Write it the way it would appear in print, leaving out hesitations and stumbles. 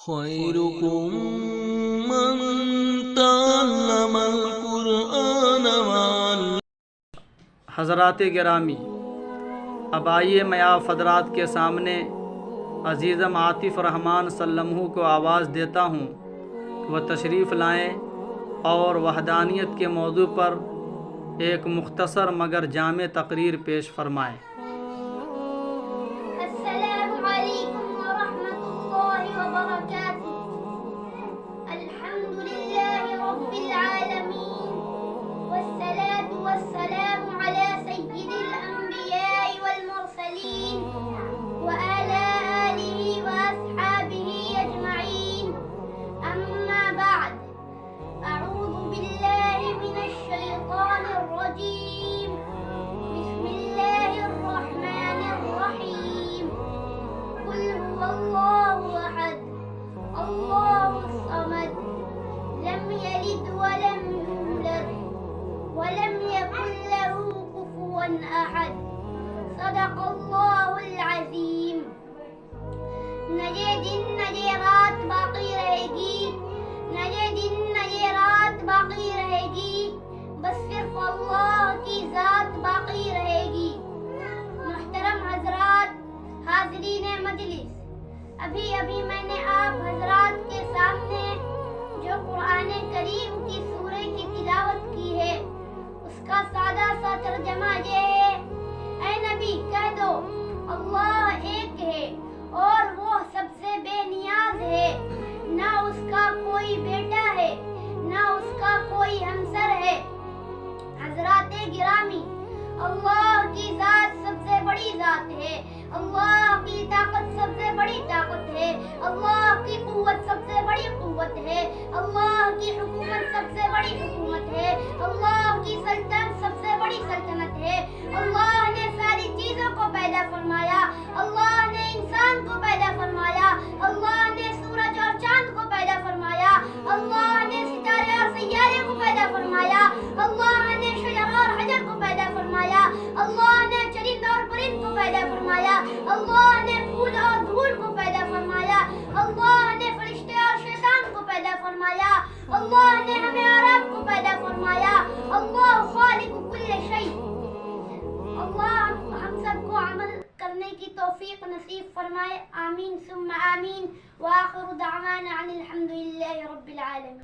खैरुकुम मन तअल्लमल कुरआन वअल। हज़रात गिरामी, अब आइए मैं आप हज़रात के सामने अज़ीज़म आतिफ़ रहमान सल्लमहु को आवाज़ देता हूँ कि वह तशरीफ़ लाएँ और वहदानियत के मौजू पर एक मुख्तसर मगर जामे तकरीर पेश फरमाएँ। अस्सलामु अलैकुम व रहमतुल्लाहि व बरकातुहू। अल्हम्दुलिल्लाहि रब्बिल आलमीन वस्सलातु वस्सलामु अला सय्यिदिल अंबिया'i वल मुरसलीन व अला आलिहि व अस्हाबिहि अजमईन। अम्मा बाद, अऊज़ु बिल्लाहि मिनश शैतानिर रजीम। बिस्मिल्लाहिर रहमानिर रहीम। कुल हुवल्लाहु अहद, अल्लाहुस समद, लम यलिद व लम यूलद व लम यकुल लहू कुफुवन अहद। सदक़ल्लाहुल अज़ीम। न ये दिन न ये रात बाकी रहेगी, न ये दिन न ये रात बाकी रहेगी, बस सिर्फ अल्लाह की ज़ात बाकी रहेगी। मुहतरम हज़रात, हाज़रीन मजलिस, अभी अभी मैंने आप हज़रात के सामने जो कुरान करीम की सूरह की तिलावत की है, उसका सादा सा तर्जमा ये है, ऐ नबी कह दो अल्लाह एक है और वो सबसे बेनियाज है, ना उसका कोई बेटा है, ना उसका कोई हमसर है। हज़रात गिरामी, अल्लाह की ज़ात सबसे बड़ी ज़ात है, अल्लाह की ताकत सबसे बड़ी ताकत है, अल्लाह की कुव्वत सबसे बड़ी कुव्वत है, अल्लाह की हुकूमत सबसे बड़ी हुकूमत है, अल्लाह की सल्तनत सबसे बड़ी सल्तनत है। अल्लाह ने सारी चीज़ों को पैदा फरमाया, अल्लाह ने इंसान को पैदा फरमाया, अल्लाह ने सूरज और चांद को पैदा फरमाया, अल्लाह ने सितारे और सैयारे को पैदा फरमाया, अल्लाह ने शजर और हजर को पैदा फरमाया, अल्लाह ने चरिंद और परिंद को पैदा फरमाया, अल्लाह ने फूल और धूल को पैदा फरमाया, अल्लाह ने फरिश्ते और शैतान को पैदा फरमाया, अल्लाह ने हमें और आपको पैदा फरमाया। अल्लाह खालिक कुल्ल शै। अल्लाह हम सबको अमल करने की तौफीक नसीब फरमाए। आमीन सुम्मा आमीन। व आखिरु दअवाना अनिल हम्दुलिल्लाहि रब्बिल आलमीन।